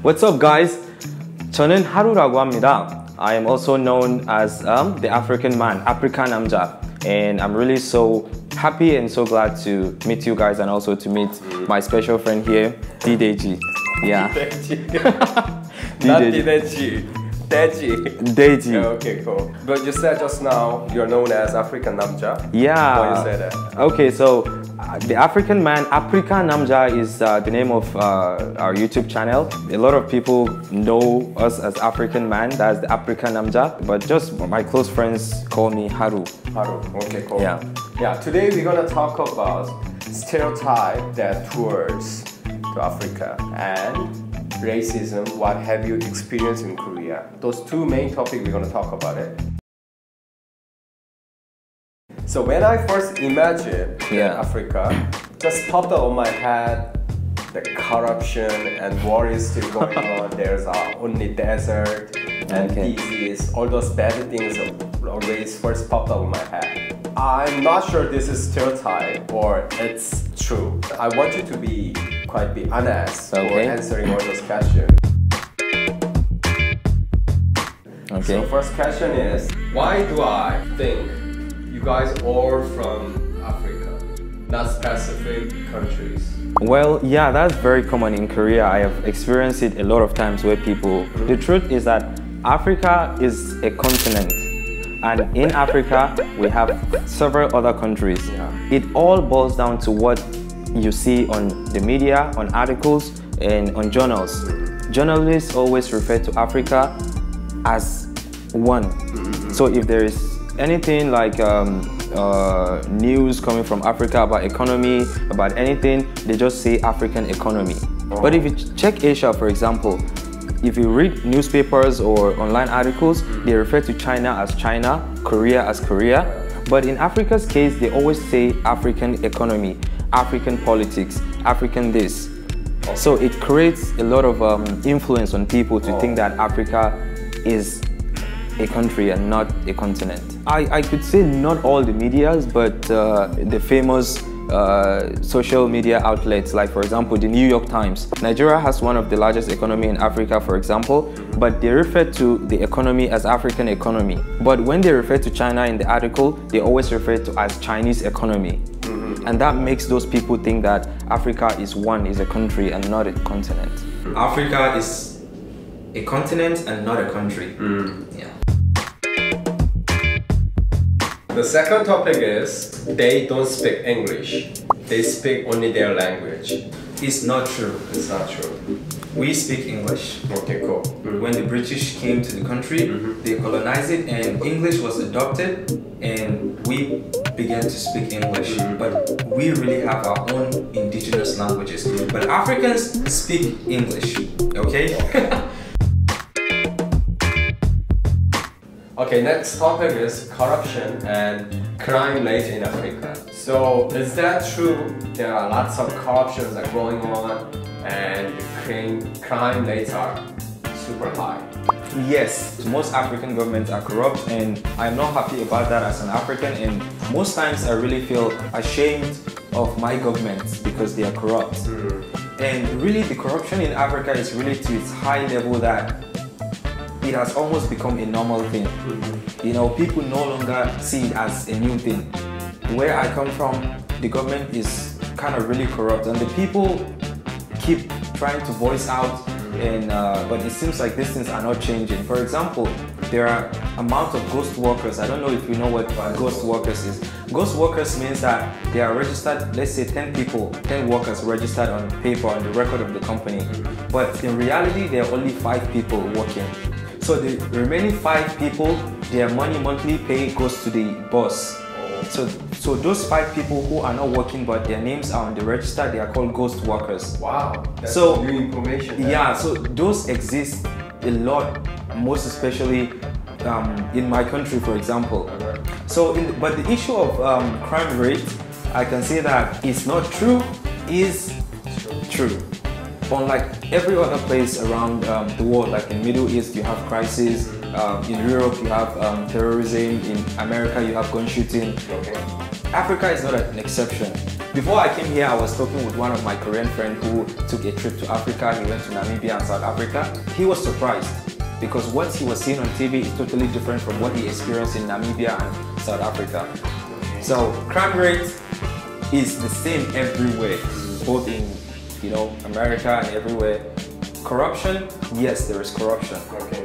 What's up, guys? 저는 하루라고 합니다. I am also known as the African man, Afrika 남자, and I'm really so happy and so glad to meet you guys and also to meet my special friend here, DDAEJI. Yeah. Not DDAEJI. DDAEJI. Okay, cool. But you said just now you're known as African namja. Yeah. Why you say that? Okay, so the African man, Afrika namja is the name of our YouTube channel. A lot of people know us as African man, that's the Afrika namja, but just my close friends call me Haru. Haru. Okay, cool. Yeah. Yeah. Today we're gonna talk about stereotype that towards to Africa and racism. What have you experienced in Korea? Those two main topics we're gonna talk about it. So when I first imagined Africa, just popped up on my head the corruption and war is still going on. There's only desert and disease. All those bad things always first popped up on my head. I'm not sure this is stereotype or it's true. I want you to be honest for answering all those questions. Okay. So first question is, why do I think you guys are from Africa, not specific countries? Well, yeah, that's very common in Korea. I have experienced it a lot of times where people... The truth is that Africa is a continent. And in Africa, we have several other countries. Yeah. It all boils down to what you see on the media, on articles, and on journals. Journalists always refer to Africa as one. So if there is anything like news coming from Africa about economy, about anything, they just say African economy. But if you check Asia, for example, if you read newspapers or online articles, they refer to China as China, Korea as Korea. But in Africa's case, they always say African economy, African politics, African this. So it creates a lot of influence on people to think that Africa is a country and not a continent. I could say not all the medias, but the famous social media outlets, like for example the New York Times. Nigeria has one of the largest economy in Africa, for example, but they refer to the economy as African economy. But when they refer to China in the article, they always refer to as Chinese economy. And that makes those people think that Africa is a country and not a continent. Africa is a continent and not a country. Yeah. The second topic is they don't speak English. They speak only their language. It's not true. It's not true. We speak English. Okay, cool. When the British came to the country, they colonized it and English was adopted and we began to speak English. But we really have our own indigenous languages. But Africans speak English, okay? Okay, next topic is corruption and crime rate in Africa. So, is that true? There are lots of corruptions that are going on and crime rates are super high. Yes, most African governments are corrupt and I'm not happy about that as an African, and most times I really feel ashamed of my government because they are corrupt. And really the corruption in Africa is really to its high level that it has almost become a normal thing. You know, people no longer see it as a new thing. Where I come from, the government is kind of really corrupt and the people keep trying to voice out, and but it seems like these things are not changing. For example, there are amount of ghost workers. I don't know if you know what ghost workers is. Ghost workers means that they are registered, let's say 10 people, 10 workers registered on paper on the record of the company. But in reality, there are only 5 people working. So the remaining 5 people, their money monthly pay goes to the boss. So those 5 people who are not working but their names are on the register, they are called ghost workers. Wow, that's so new information. Yeah, so those exist a lot, most especially in my country, for example. So, but the issue of crime rate, I can say that it's not true, is true. Unlike every other place around the world, like in Middle East, you have crisis. In Europe, you have terrorism. In America, you have gun shooting. Okay. Africa is not an exception. Before I came here, I was talking with one of my Korean friends who took a trip to Africa. He went to Namibia and South Africa. He was surprised because what he was seeing on TV is totally different from what he experienced in Namibia and South Africa. So crime rate is the same everywhere, both in America and everywhere. Corruption, yes, there is corruption. Okay.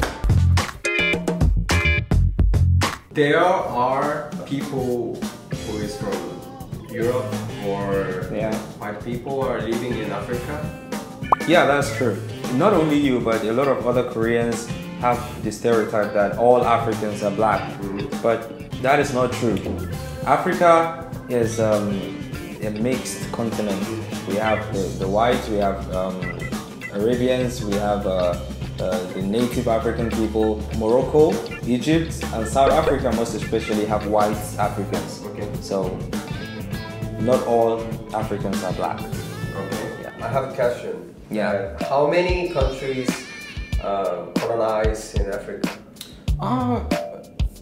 There are people who is from Europe or white people are living in Africa. Yeah, that's true. Not only you, but a lot of other Koreans have the stereotype that all Africans are black, but that is not true. Africa is a mixed continent. We have the whites, we have Arabians, we have the native African people. Morocco, Egypt, and South Africa most especially have white Africans. Okay. So not all Africans are black. Okay. Yeah. I have a question. Yeah. How many countries colonized in Africa?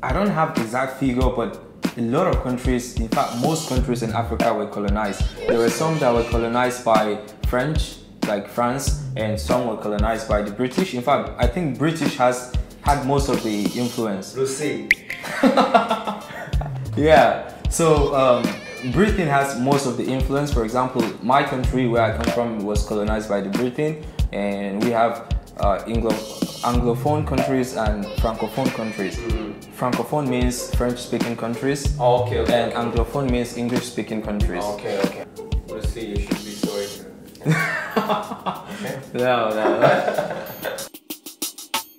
I don't have the exact figure, but a lot of countries, in fact most countries in Africa were colonized. There were some that were colonized by French, like France, and some were colonized by the British. In fact, I think British has had most of the influence. Lucy. Yeah, so Britain has most of the influence. For example, my country where I come from was colonized by the Britain, and we have Anglophone countries and Francophone countries. Francophone means French-speaking countries, Okay. and Anglophone means English-speaking countries. Okay. Lucy, you should be sorry. No.